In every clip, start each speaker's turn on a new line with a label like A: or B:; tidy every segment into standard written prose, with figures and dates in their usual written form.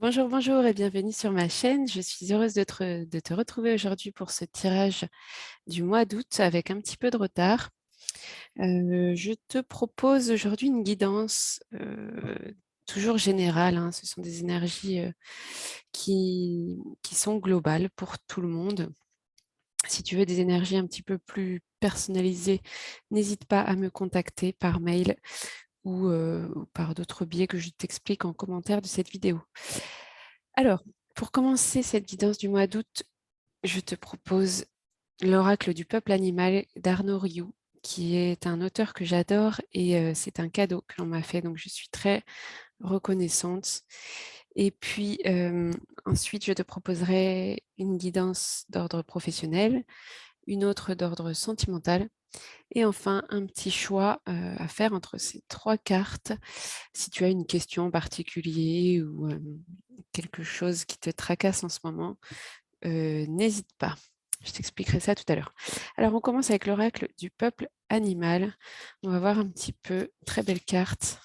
A: Bonjour, bonjour et bienvenue sur ma chaîne. Je suis heureuse de te retrouver aujourd'hui pour ce tirage du mois d'août avec un petit peu de retard. Je te propose aujourd'hui une guidance toujours générale, hein. Ce sont des énergies qui sont globales pour tout le monde. Si tu veux des énergies un petit peu plus personnalisées, n'hésite pas à me contacter par mail ou par d'autres biais que je t'explique en commentaire de cette vidéo. Alors, pour commencer cette guidance du mois d'août, je te propose l'oracle du peuple animal d'Arnaud Rioux, qui est un auteur que j'adore et c'est un cadeau que l'on m'a fait, donc je suis très reconnaissante. Et puis ensuite, je te proposerai une guidance d'ordre professionnel, une autre d'ordre sentimental et enfin un petit choix à faire entre ces trois cartes. Si tu as une question en particulier ou quelque chose qui te tracasse en ce moment, n'hésite pas. Je t'expliquerai ça tout à l'heure. Alors, on commence avec l'oracle du peuple animal. On va voir un petit peu, très belle carte.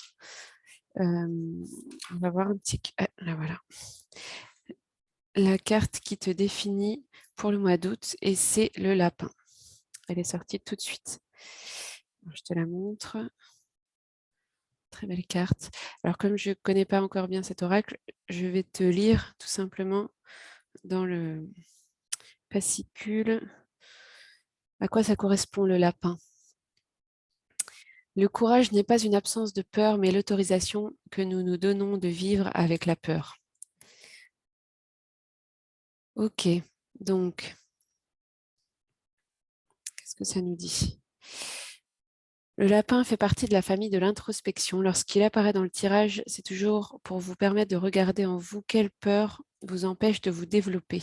A: On va voir un petit... Ah, là, voilà. La carte qui te définit pour le mois d'août et c'est le lapin. Elle est sortie tout de suite. Je te la montre. Très belle carte. Alors, comme je ne connais pas encore bien cet oracle, je vais te lire tout simplement dans le fascicule à quoi ça correspond le lapin. Le courage n'est pas une absence de peur, mais l'autorisation que nous nous donnons de vivre avec la peur. Ok, donc, qu'est-ce que ça nous dit? Le lapin fait partie de la famille de l'introspection. Lorsqu'il apparaît dans le tirage, c'est toujours pour vous permettre de regarder en vous quelle peur vous empêche de vous développer.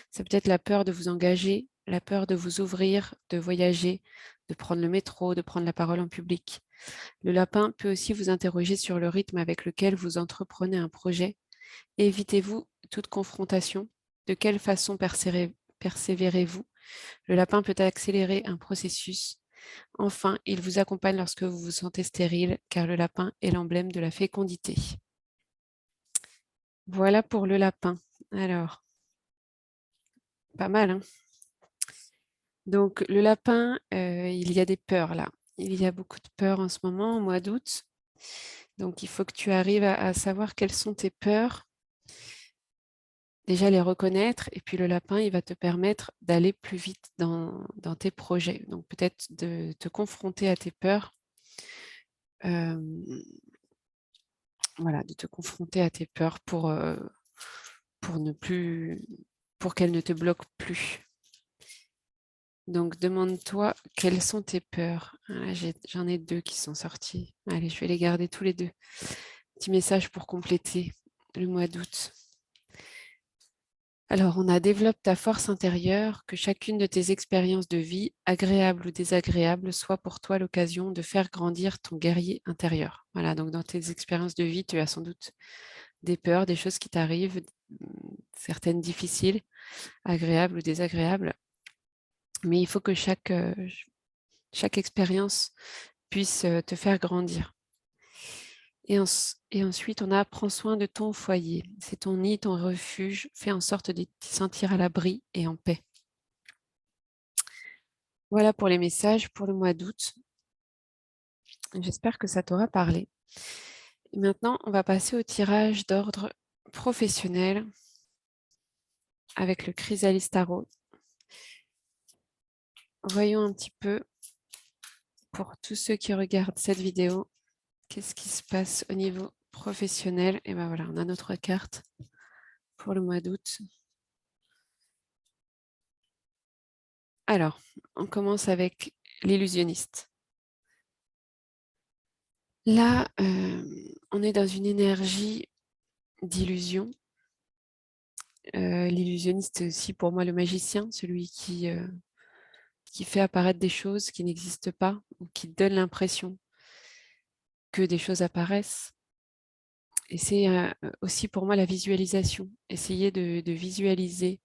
A: C'est peut-être la peur de vous engager, la peur de vous ouvrir, de voyager, de prendre le métro, de prendre la parole en public. Le lapin peut aussi vous interroger sur le rythme avec lequel vous entreprenez un projet. Évitez-vous toute confrontation. De quelle façon persévérez-vous? Le lapin peut accélérer un processus. Enfin, il vous accompagne lorsque vous vous sentez stérile, car le lapin est l'emblème de la fécondité. Voilà pour le lapin. Alors, pas mal, hein? Donc, le lapin, il y a des peurs là. Il y a beaucoup de peurs en ce moment, au mois d'août. Donc, il faut que tu arrives à savoir quelles sont tes peurs. Déjà, les reconnaître. Et puis, le lapin, il va te permettre d'aller plus vite dans tes projets. Donc, peut-être de te confronter à tes peurs. Voilà, de te confronter à tes peurs pour ne plus, pour qu'elles ne te bloquent plus. Donc, demande-toi quelles sont tes peurs. Ah, j'en ai deux qui sont sortis. Allez, je vais les garder tous les deux. Petit message pour compléter le mois d'août. Alors, on a développe ta force intérieure, que chacune de tes expériences de vie, agréables ou désagréables, soit pour toi l'occasion de faire grandir ton guerrier intérieur. Voilà, donc dans tes expériences de vie, tu as sans doute des peurs, des choses qui t'arrivent, certaines difficiles, agréables ou désagréables. Mais il faut que chaque expérience puisse te faire grandir. Et ensuite, on a prends soin de ton foyer. C'est ton nid, ton refuge. Fais en sorte de t'y sentir à l'abri et en paix. Voilà pour les messages pour le mois d'août. J'espère que ça t'aura parlé. Et maintenant, on va passer au tirage d'ordre professionnel avec le Chrysalis Tarot. Voyons un petit peu pour tous ceux qui regardent cette vidéo, qu'est-ce qui se passe au niveau professionnel. Et ben voilà, on a notre carte pour le mois d'août. Alors, on commence avec l'illusionniste. Là, on est dans une énergie d'illusion. L'illusionniste, c'est aussi pour moi le magicien, celui qui fait apparaître des choses qui n'existent pas ou qui donne l'impression que des choses apparaissent. Et c'est aussi pour moi la visualisation. Essayer de visualiser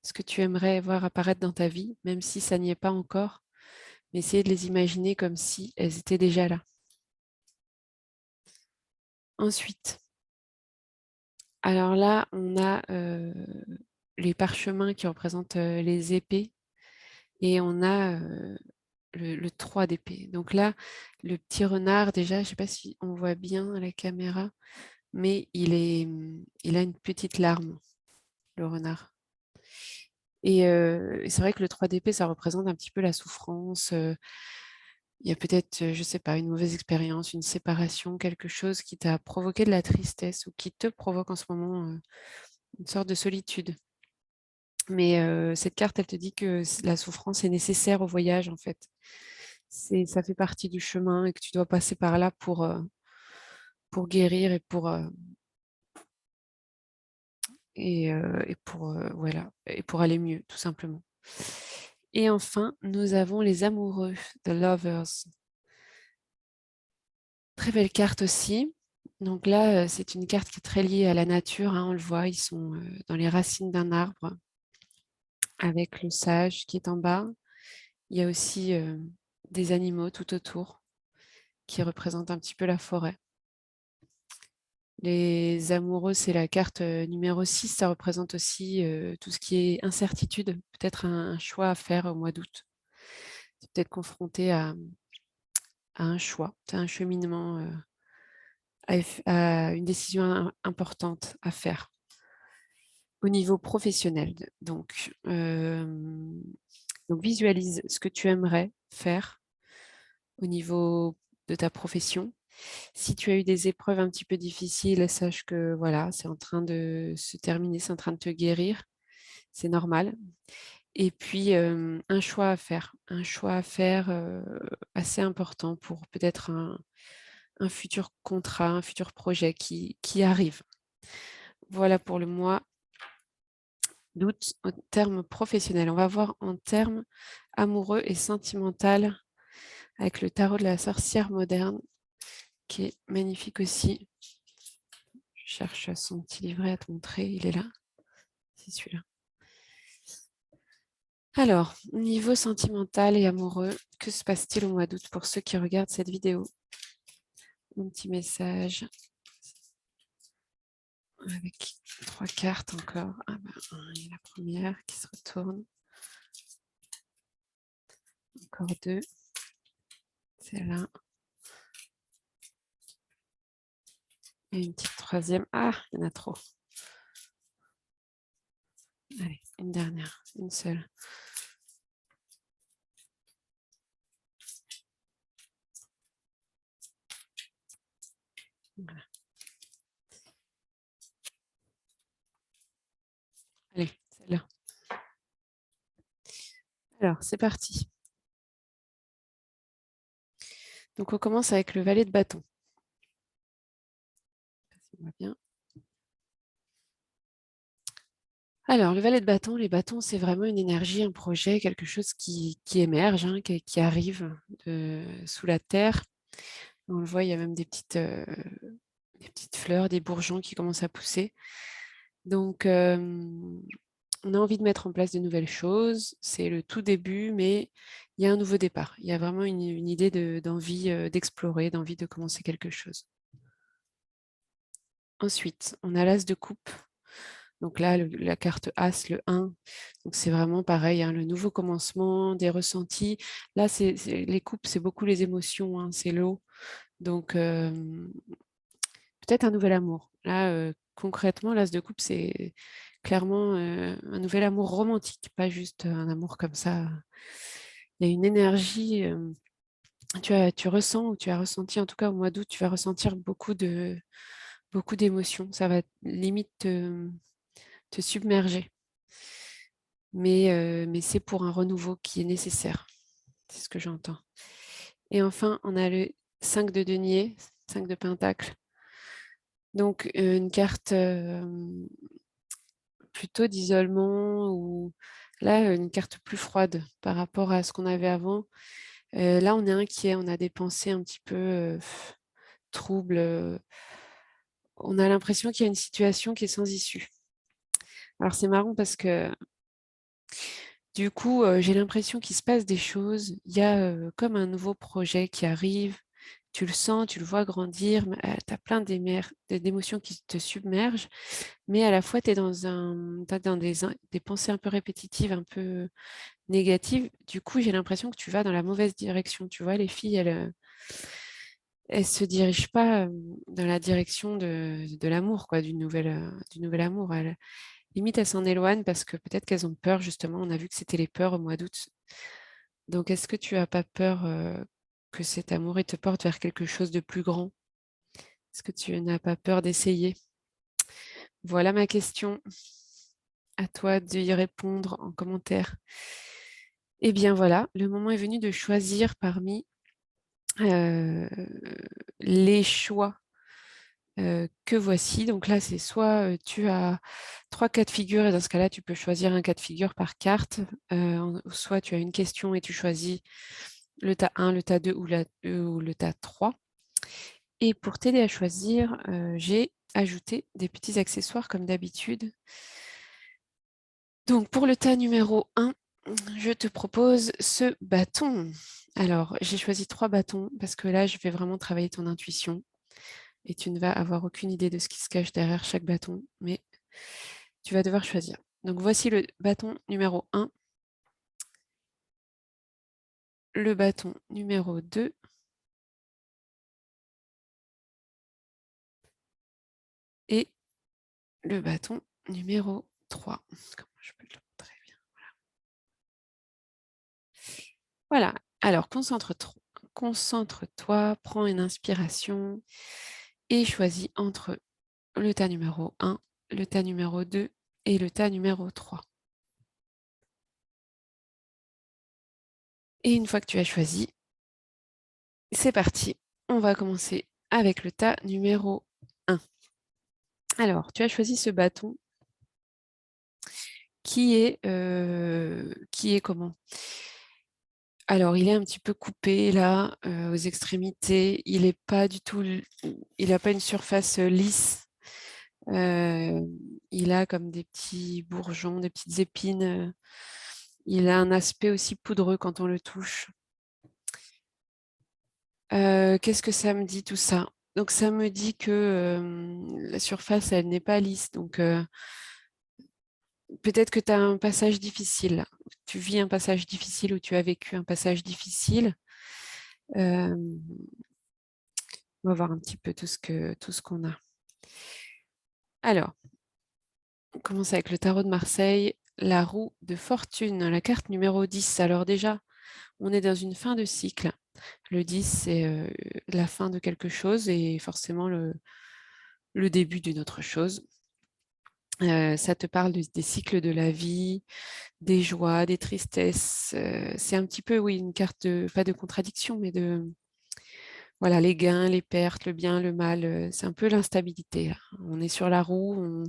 A: ce que tu aimerais voir apparaître dans ta vie, même si ça n'y est pas encore, mais essayer de les imaginer comme si elles étaient déjà là. Ensuite, Alors là, on a les parchemins qui représentent les épées et on a le 3 d'épée. Donc là, le petit renard, déjà, je ne sais pas si on voit bien à la caméra, mais il a une petite larme, le renard. Et c'est vrai que le 3 d'épée, ça représente un petit peu la souffrance. Il y a peut-être, je ne sais pas, une mauvaise expérience, une séparation, quelque chose qui t'a provoqué de la tristesse ou qui te provoque en ce moment une sorte de solitude. Mais cette carte, elle te dit que la souffrance est nécessaire au voyage, en fait. Ça fait partie du chemin et que tu dois passer par là pour guérir et pour, voilà, et pour aller mieux, tout simplement. Et enfin, nous avons les amoureux, The Lovers. Très belle carte aussi. Donc là, c'est une carte qui est très liée à la nature, hein, on le voit, ils sont dans les racines d'un arbre avec le sage qui est en bas. Il y a aussi des animaux tout autour qui représentent un petit peu la forêt. Les amoureux, c'est la carte numéro 6. Ça représente aussi tout ce qui est incertitude, peut-être un choix à faire au mois d'août. C'est peut-être confronté à un choix, à un cheminement, à une décision importante à faire au niveau professionnel. Donc, visualise ce que tu aimerais faire au niveau de ta profession. Si tu as eu des épreuves un petit peu difficiles, sache que voilà, c'est en train de se terminer, c'est en train de te guérir. C'est normal. Et puis, un choix à faire assez important pour peut-être un futur contrat, un futur projet qui arrive. Voilà pour le mois d'août en termes professionnels. On va voir en termes amoureux et sentimental avec le tarot de la sorcière moderne, qui est magnifique aussi. Je cherche son petit livret à te montrer, il est là. C'est celui-là. Alors, niveau sentimental et amoureux, que se passe-t-il au mois d'août pour ceux qui regardent cette vidéo? Un petit message avec 3 cartes encore. Ah ben, il y a la première qui se retourne. Encore 2. Celle-là. Et une petite troisième. Ah, il y en a trop. Allez, une dernière, une seule. Voilà. Allez, celle-là. Alors, c'est parti. Donc, on commence avec le valet de bâton. Ça va bien. Alors, le valet de bâton, les bâtons, c'est vraiment une énergie, un projet, quelque chose qui émerge, hein, qui arrive sous la terre. On le voit, il y a même des petites fleurs, des bourgeons qui commencent à pousser. Donc, on a envie de mettre en place de nouvelles choses. C'est le tout début, mais il y a un nouveau départ. Il y a vraiment une idée d'envie d'explorer, d'envie de commencer quelque chose. Ensuite, on a l'as de coupe. Donc là, la carte As, le 1, donc c'est vraiment pareil, hein, le nouveau commencement, des ressentis. Là, les coupes, c'est beaucoup les émotions, hein, c'est l'eau. Donc, peut-être un nouvel amour. Là, concrètement, l'As de coupe, c'est clairement un nouvel amour romantique, pas juste un amour comme ça. Il y a une énergie, tu ressens, ou tu as ressenti, en tout cas au mois d'août, tu vas ressentir beaucoup d'émotions. Ça va limite te submerger. Mais c'est pour un renouveau qui est nécessaire. C'est ce que j'entends. Et enfin, on a le 5 de denier, 5 de pentacle. Donc, une carte plutôt d'isolement ou là, une carte plus froide par rapport à ce qu'on avait avant. Là, on est inquiet, on a des pensées un petit peu troubles. On a l'impression qu'il y a une situation qui est sans issue. Alors, c'est marrant parce que du coup, j'ai l'impression qu'il se passe des choses. Il y a comme un nouveau projet qui arrive, tu le sens, tu le vois grandir, tu as plein d'émotions qui te submergent, mais à la fois, tu es t'as dans des pensées un peu répétitives, un peu négatives. Du coup, j'ai l'impression que tu vas dans la mauvaise direction. Tu vois, les filles, elles se dirigent pas dans la direction de l'amour, quoi, du nouvel amour. Limite, elles s'en éloignent parce que peut-être qu'elles ont peur, justement. On a vu que c'était les peurs au mois d'août. Donc, est-ce que tu as pas peur que cet amour il te porte vers quelque chose de plus grand? Est-ce que tu n'as pas peur d'essayer? Voilà ma question. À toi d'y répondre en commentaire. Eh bien voilà, le moment est venu de choisir parmi euh, les choix que voici. Donc là, c'est soit tu as trois cas de figure et dans ce cas-là, tu peux choisir un cas de figure par carte. Soit tu as une question et tu choisis le tas 1, le tas 2 ou le tas 3. Et pour t'aider à choisir, j'ai ajouté des petits accessoires comme d'habitude. Donc pour le tas numéro 1, je te propose ce bâton. Alors, j'ai choisi 3 bâtons parce que là, je vais vraiment travailler ton intuition et tu ne vas avoir aucune idée de ce qui se cache derrière chaque bâton, mais tu vas devoir choisir. Donc voici le bâton numéro 1, le bâton numéro 2 et le bâton numéro 3. Comment je peux le montrer bien? Voilà. Alors, concentre-toi, prends une inspiration et choisis entre le tas numéro 1, le tas numéro 2 et le tas numéro 3. Et une fois que tu as choisi, c'est parti. On va commencer avec le tas numéro 1. Alors, tu as choisi ce bâton qui est comment? Alors, il est un petit peu coupé là, aux extrémités. Il est pas du tout, il n'a pas une surface lisse. Euh, il a comme des petits bourgeons, des petites épines. Il a un aspect aussi poudreux quand on le touche. Qu'est-ce que ça me dit tout ça? Donc ça me dit que la surface, elle n'est pas lisse. Donc peut-être que tu as un passage difficile. Tu vis un passage difficile ou tu as vécu un passage difficile. Euh, on va voir un petit peu tout ce qu'on a. Alors, on commence avec le tarot de Marseille, la roue de fortune, la carte numéro 10. Alors déjà, on est dans une fin de cycle. Le 10, c'est la fin de quelque chose et forcément le début d'une autre chose. Ça te parle des cycles de la vie, des joies, des tristesses. C'est un petit peu, oui, une carte pas de contradiction, mais de, voilà, les gains, les pertes, le bien, le mal. C'est un peu l'instabilité, là. On est sur la roue,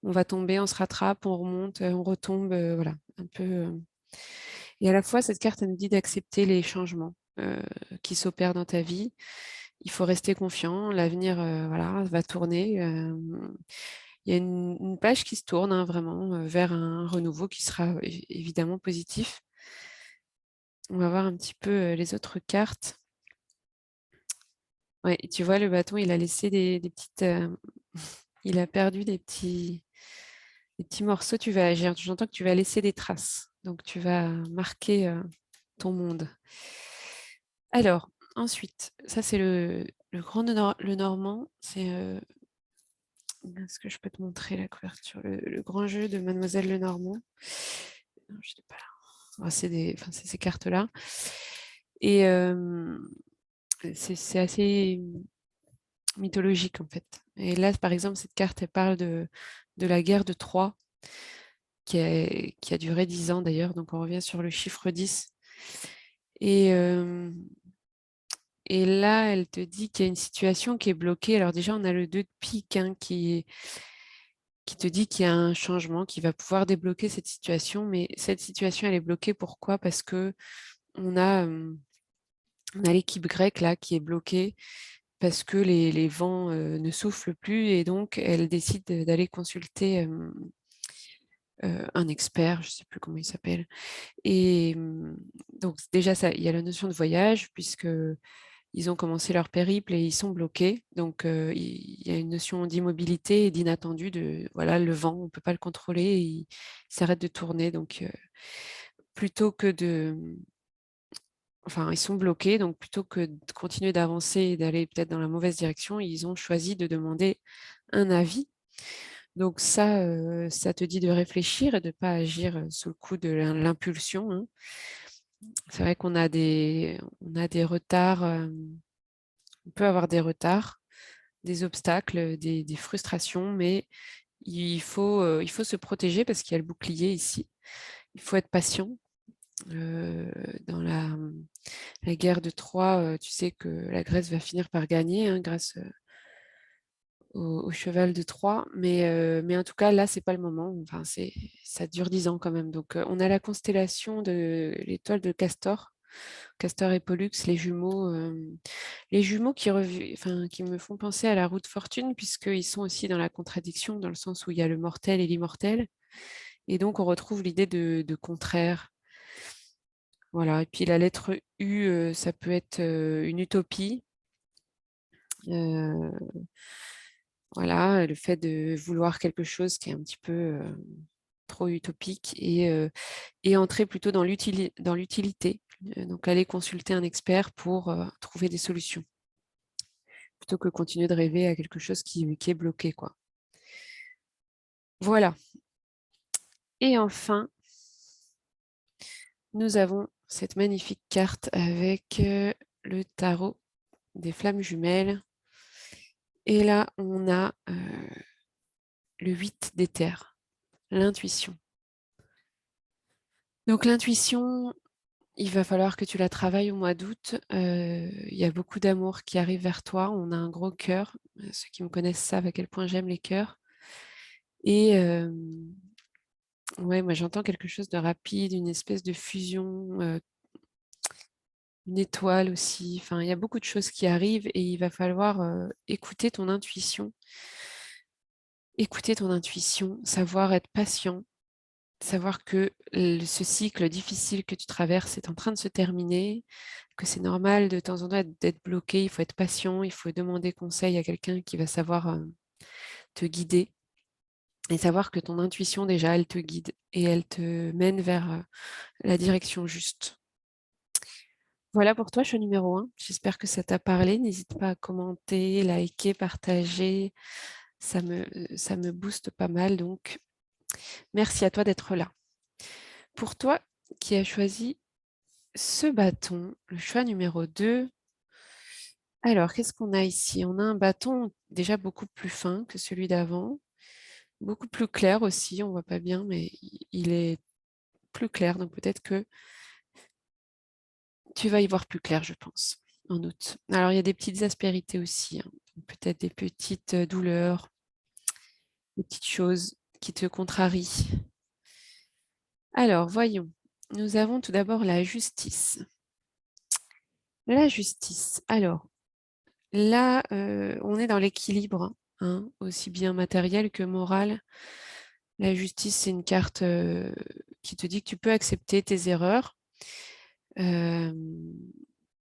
A: on va tomber, on se rattrape, on remonte, on retombe, voilà, un peu. Et à la fois, cette carte, elle nous dit d'accepter les changements qui s'opèrent dans ta vie. Il faut rester confiant, l'avenir, voilà, va tourner. Il y a une page qui se tourne hein, vraiment vers un renouveau qui sera évidemment positif. On va voir un petit peu les autres cartes. Ouais, tu vois, le bâton, il a laissé des petites. Il a perdu des petits morceaux. J'entends que tu vas laisser des traces. Donc, tu vas marquer ton monde. Alors, ensuite, ça, c'est le normand. Est-ce que je peux te montrer la couverture? Le grand jeu de Mademoiselle Lenormand. Non, je sais pas là. C'est ces cartes-là. Et c'est assez mythologique en fait. Et là, par exemple, cette carte, elle parle de la guerre de Troie, qui a duré 10 ans d'ailleurs, donc on revient sur le chiffre 10. Et, euh, et là, elle te dit qu'il y a une situation qui est bloquée. Alors déjà, on a le 2 de pique hein, qui te dit qu'il y a un changement qui va pouvoir débloquer cette situation, mais cette situation, elle est bloquée. Pourquoi? Parce que on a, euh, on a l'équipe grecque là qui est bloquée parce que les vents ne soufflent plus et donc elle décide d'aller consulter un expert, je ne sais plus comment il s'appelle. Et donc déjà, ça, il y a la notion de voyage, puisque ils ont commencé leur périple et ils sont bloqués. Donc, il y a une notion d'immobilité et d'inattendu, de voilà, le vent, on ne peut pas le contrôler, et il s'arrête de tourner. Donc, plutôt que de... Enfin, ils sont bloqués, donc plutôt que de continuer d'avancer et d'aller peut-être dans la mauvaise direction, ils ont choisi de demander un avis. Donc ça te dit de réfléchir et de ne pas agir sous le coup de l'impulsion, hein. C'est vrai on a des retards, on peut avoir des retards, des obstacles, des frustrations, mais il faut se protéger parce qu'il y a le bouclier ici. Il faut être patient. Euh, dans la guerre de Troie, tu sais que la Grèce va finir par gagner, hein, grâce au cheval de Troie. Mais en tout cas, là, c'est pas le moment. Enfin, ça dure 10 ans quand même. Donc, on a la constellation de l'étoile de Castor, Castor et Pollux, les jumeaux enfin, qui me font penser à la roue de fortune, puisqu'ils sont aussi dans la contradiction, dans le sens où il y a le mortel et l'immortel. Et donc, on retrouve l'idée de contraire. Voilà. Et puis, la lettre U, ça peut être une utopie. Euh, voilà, le fait de vouloir quelque chose qui est un petit peu trop utopique et entrer plutôt dans l'utilité. Donc, aller consulter un expert pour trouver des solutions, plutôt que continuer de rêver à quelque chose qui est bloqué, quoi. Voilà. Et enfin, nous avons cette magnifique carte avec le tarot des flammes jumelles. Et là, on a le 8 d'éther, l'intuition. Donc l'intuition, il va falloir que tu la travailles au mois d'août. Il y a beaucoup d'amour qui arrive vers toi. On a un gros cœur. Ceux qui me connaissent savent à quel point j'aime les cœurs. Et ouais, moi j'entends quelque chose de rapide, une espèce de fusion, une étoile aussi. Enfin, il y a beaucoup de choses qui arrivent et il va falloir écouter ton intuition, savoir être patient, savoir que ce cycle difficile que tu traverses est en train de se terminer, que c'est normal de temps en temps d'être bloqué, il faut être patient, il faut demander conseil à quelqu'un qui va savoir te guider et savoir que ton intuition déjà, elle te guide et elle te mène vers la direction juste. Voilà pour toi, choix numéro 1. J'espère que ça t'a parlé. N'hésite pas à commenter, liker, partager. Ça me, ça me booste pas mal. Donc, merci à toi d'être là. Pour toi qui as choisi ce bâton, le choix numéro 2. Alors, qu'est-ce qu'on a ici? On a un bâton déjà beaucoup plus fin que celui d'avant, beaucoup plus clair aussi. On ne voit pas bien, mais il est plus clair. Donc, peut-être que tu vas y voir plus clair, je pense, en août. Alors, il y a des petites aspérités aussi, hein. Peut-être des petites douleurs, des petites choses qui te contrarient. Alors, voyons. Nous avons tout d'abord la justice. La justice. Alors, là, on est dans l'équilibre, hein, aussi bien matériel que moral. La justice, c'est une carte qui te dit que tu peux accepter tes erreurs euh,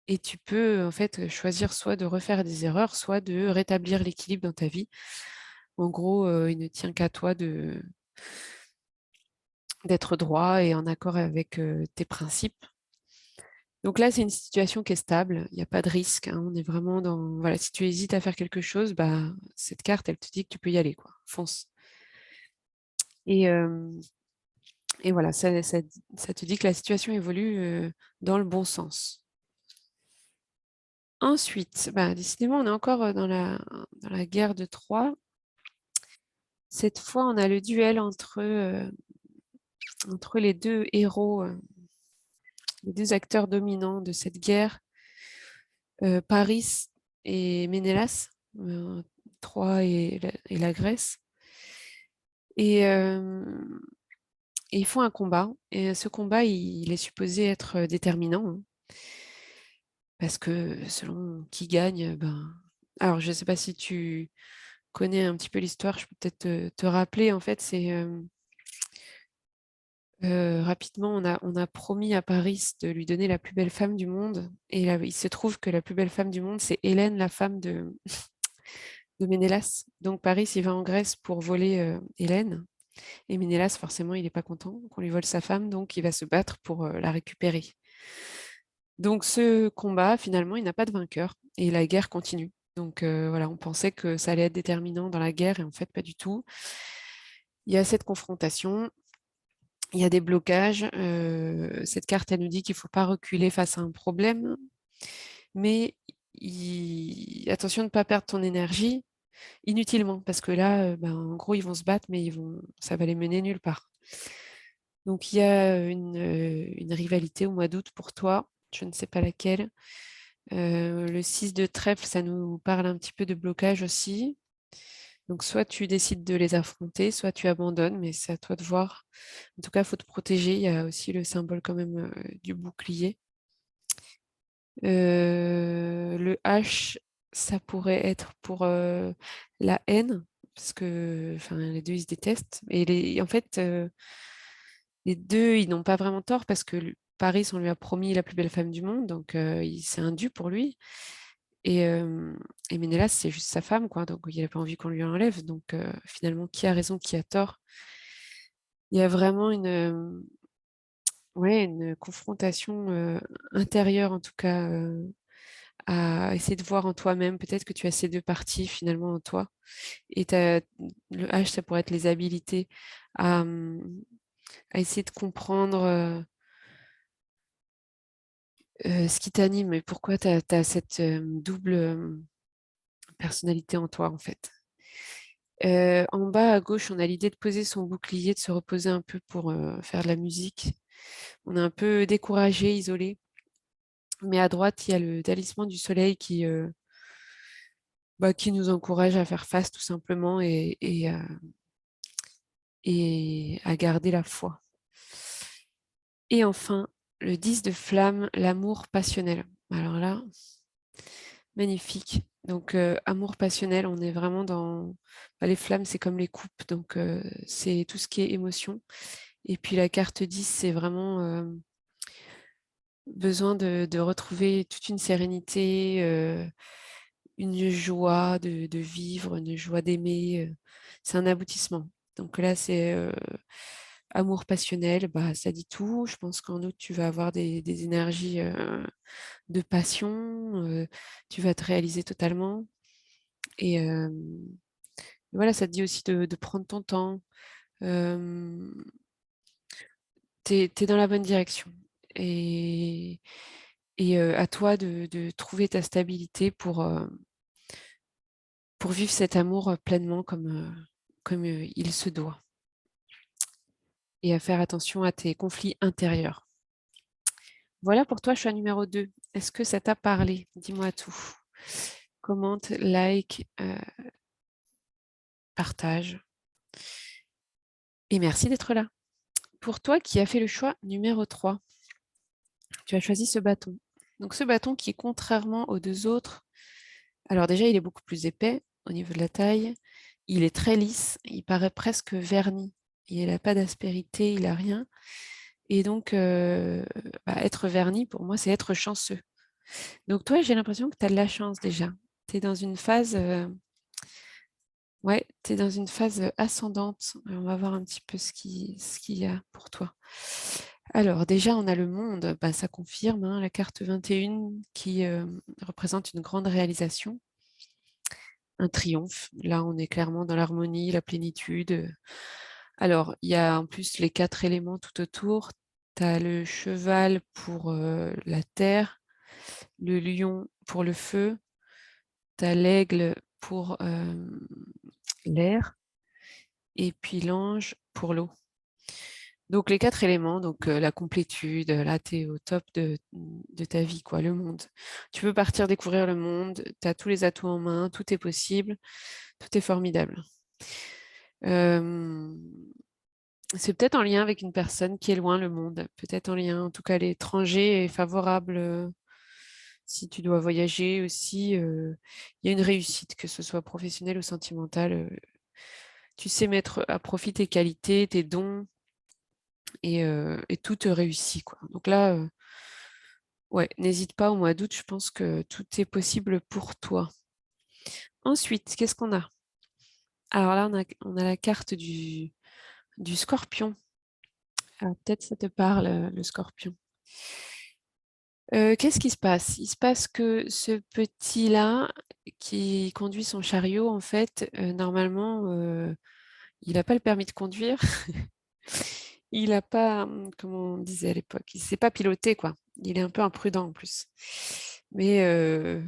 A: et tu peux en fait choisir soit de refaire des erreurs, soit de rétablir l'équilibre dans ta vie. En gros, il ne tient qu'à toi d'être droit et en accord avec tes principes. Donc là, c'est une situation qui est stable, il n'y a pas de risque, hein. On est vraiment dans... Voilà, si tu hésites à faire quelque chose, bah, cette carte, elle te dit que tu peux y aller, quoi. Fonce. Et, euh, et voilà, ça te dit que la situation évolue dans le bon sens. Ensuite, bah, décidément, on est encore dans la guerre de Troie. Cette fois, on a le duel entre les deux héros, les deux acteurs dominants de cette guerre, Paris et Ménélas, Troie et la Grèce. Et, et ils font un combat. Et ce combat, il est supposé être déterminant, hein, parce que selon qui gagne, ben... Alors, je ne sais pas si tu connais un petit peu l'histoire, je peux peut-être te rappeler. En fait, Rapidement, on a promis à Paris de lui donner la plus belle femme du monde. Et là, il se trouve que la plus belle femme du monde, c'est Hélène, la femme de Ménélas. Donc Paris, il va en Grèce pour voler Hélène. Et Ménélas, forcément, il n'est pas content qu'on lui vole sa femme, donc il va se battre pour la récupérer. Donc ce combat, finalement, il n'a pas de vainqueur et la guerre continue. Donc voilà, on pensait que ça allait être déterminant dans la guerre et en fait, pas du tout. Il y a cette confrontation, il y a des blocages. Cette carte, elle nous dit qu'il ne faut pas reculer face à un problème, mais attention de ne pas perdre ton énergie inutilement, parce que là, ben, en gros, ils vont se battre, mais ça va les mener nulle part. Donc il y a une rivalité au mois d'août pour toi, je ne sais pas laquelle. Le 6 de trèfle, ça nous parle un petit peu de blocage aussi. Donc soit tu décides de les affronter, soit tu abandonnes, mais c'est à toi de voir. En tout cas, il faut te protéger. Il y a aussi le symbole quand même du bouclier. Le H, ça pourrait être pour la haine, parce que enfin, les deux, ils se détestent. Et en fait, les deux, ils n'ont pas vraiment tort, parce que Paris, on lui a promis la plus belle femme du monde, donc c'est un dû pour lui. Et, euh, et Ménélas, c'est juste sa femme, quoi, donc il n'a pas envie qu'on lui enlève. Donc finalement, qui a raison, qui a tort? Il y a vraiment ouais, une confrontation intérieure, en tout cas, à essayer de voir en toi-même. Peut-être que tu as ces deux parties finalement en toi. Et le H, ça pourrait être les habilités à essayer de comprendre ce qui t'anime et pourquoi tu as, cette double personnalité en toi, en fait. En bas à gauche, on a l'idée de poser son bouclier, de se reposer un peu pour faire de la musique. On est un peu découragé, isolé. Mais à droite, il y a le talisman du soleil qui nous encourage à faire face tout simplement et à garder la foi. Et enfin, le 10 de flamme, l'amour passionnel. Alors là, magnifique. Donc, amour passionnel, on est vraiment dans... les flammes, c'est comme les coupes, donc c'est tout ce qui est émotion. Et puis la carte 10, c'est vraiment besoin de retrouver toute une sérénité, une joie de vivre, une joie d'aimer. C'est un aboutissement. Donc là, c'est amour passionnel, bah, ça dit tout. Je pense qu'en août, tu vas avoir des énergies de passion, tu vas te réaliser totalement. Et voilà, ça te dit aussi de prendre ton temps. Euh, t'es dans la bonne direction. Et, et à toi de trouver ta stabilité pour vivre cet amour pleinement comme il se doit. Et à faire attention à tes conflits intérieurs. Voilà pour toi, choix numéro 2. Est-ce que ça t'a parlé? Dis-moi tout. Commente, like, partage. Et merci d'être là. Pour toi qui as fait le choix numéro 3, tu as choisi ce bâton. Donc ce bâton qui, contrairement aux deux autres, alors déjà, il est beaucoup plus épais au niveau de la taille. Il est très lisse, il paraît presque verni. Il n'a pas d'aspérité, il n'a rien. Et donc, être verni, pour moi, c'est être chanceux. Donc toi, j'ai l'impression que tu as de la chance déjà. Tu es dans une phase, ouais, tu dans une phase ascendante. On va voir un petit peu ce qu'il y a pour toi. Alors déjà, on a le monde, bah, ça confirme, hein, la carte 21 qui représente une grande réalisation, un triomphe. Là, on est clairement dans l'harmonie, la plénitude. Alors, il y a en plus les 4 éléments tout autour. Tu as le cheval pour la terre, le lion pour le feu, tu as l'aigle pour l'air et puis l'ange pour l'eau. Donc les 4 éléments, donc la complétude, là tu es au top de ta vie, quoi, le monde. Tu peux partir découvrir le monde, tu as tous les atouts en main, tout est possible, tout est formidable. Euh, c'est peut-être en lien avec une personne qui est loin le monde, peut-être en lien, en tout cas l'étranger est favorable si tu dois voyager aussi. Il y a une réussite, que ce soit professionnelle ou sentimentale. Tu sais mettre à profit tes qualités, tes dons, et tout te réussit, quoi. Donc là, ouais, n'hésite pas au mois d'août, je pense que tout est possible pour toi. Ensuite, qu'est-ce qu'on a? Alors là, on a la carte du scorpion. Alors, peut-être ça te parle, le scorpion. Qu'est-ce qui se passe? Il se passe que ce petit-là qui conduit son chariot, en fait, normalement, il n'a pas le permis de conduire. Il n'a pas, comment on disait à l'époque, il ne sait pas piloter, quoi. Il est un peu imprudent en plus. Mais, euh,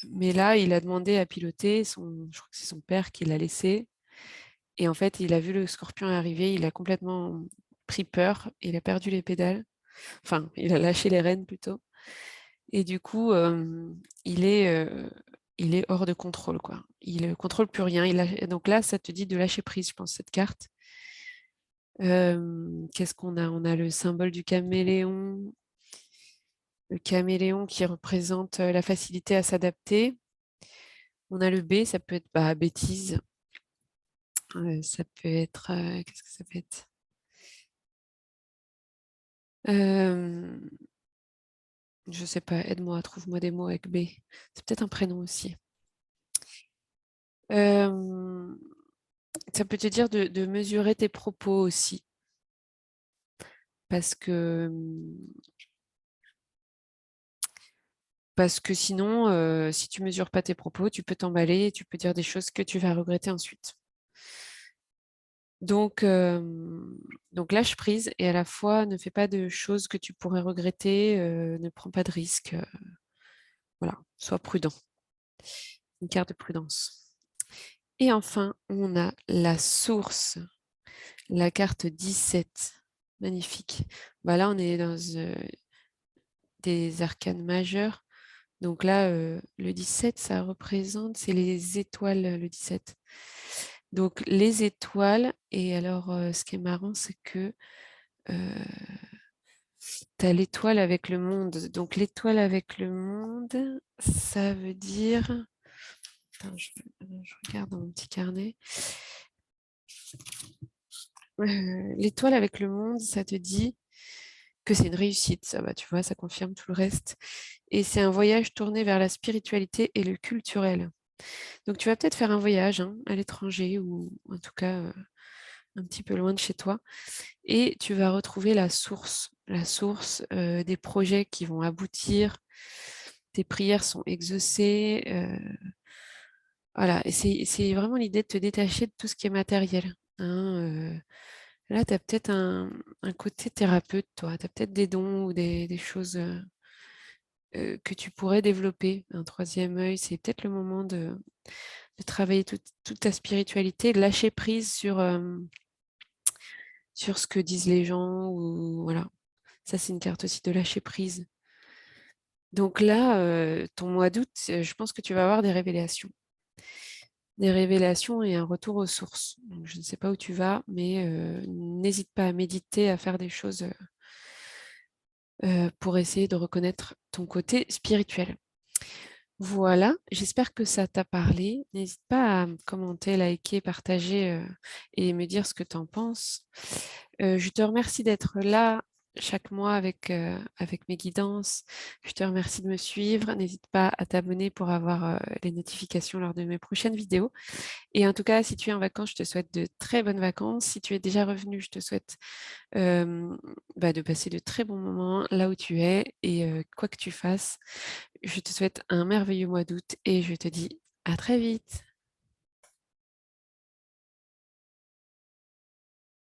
A: mais là, il a demandé à piloter. Je crois que c'est son père qui l'a laissé. Et en fait, il a vu le scorpion arriver. Il a complètement pris peur. Il a perdu les pédales. Enfin, il a lâché les rênes plutôt. Et du coup, il est hors de contrôle, quoi. Il ne contrôle plus rien. Donc là, ça te dit de lâcher prise, je pense, cette carte. Qu'est-ce qu'on a? On a le symbole du caméléon. Le caméléon qui représente la facilité à s'adapter. On a le B, ça peut être bêtise. Ça peut être. Qu'est-ce que ça peut être? Euh, je sais pas, aide-moi, trouve-moi des mots avec B. C'est peut-être un prénom aussi. Euh, Ça peut te dire de mesurer tes propos aussi. Parce que, parce que sinon, si tu mesures pas tes propos, tu peux t'emballer et tu peux dire des choses que tu vas regretter ensuite. Donc, donc lâche prise et à la fois ne fais pas de choses que tu pourrais regretter, ne prends pas de risques. Voilà, sois prudent. Une carte de prudence. Et enfin, on a la source, la carte 17. Magnifique. Bah là, on est dans des arcanes majeures. Donc là, le 17, ça représente, c'est les étoiles, le 17. Donc les étoiles, et alors ce qui est marrant, c'est que tu as l'étoile avec le monde. Donc l'étoile avec le monde, ça veut dire... Attends, je regarde dans mon petit carnet. L'étoile avec le monde, ça te dit que c'est une réussite, ça va, tu vois, ça confirme tout le reste. Et c'est un voyage tourné vers la spiritualité et le culturel. Donc tu vas peut-être faire un voyage à l'étranger ou en tout cas un petit peu loin de chez toi et tu vas retrouver la source des projets qui vont aboutir. Tes prières sont exaucées. Voilà, et c'est vraiment l'idée de te détacher de tout ce qui est matériel. Là, tu as peut-être un côté thérapeute, toi. Tu as peut-être des dons ou des choses que tu pourrais développer. Un troisième œil, c'est peut-être le moment de travailler toute ta spiritualité, de lâcher prise sur ce que disent les gens. Ou, voilà. Ça, c'est une carte aussi de lâcher prise. Donc là, ton mois d'août, je pense que tu vas avoir des révélations. Des révélations et un retour aux sources. Donc, je ne sais pas où tu vas, mais n'hésite pas à méditer, à faire des choses pour essayer de reconnaître ton côté spirituel. Voilà, j'espère que ça t'a parlé. N'hésite pas à me commenter, liker, partager et me dire ce que tu en penses. Je te remercie d'être là chaque mois avec mes guidances. Je te remercie de me suivre. N'hésite pas à t'abonner pour avoir les notifications lors de mes prochaines vidéos. Et en tout cas, si tu es en vacances, je te souhaite de très bonnes vacances. Si tu es déjà revenu, je te souhaite de passer de très bons moments là où tu es et quoi que tu fasses. Je te souhaite un merveilleux mois d'août et je te dis à très vite.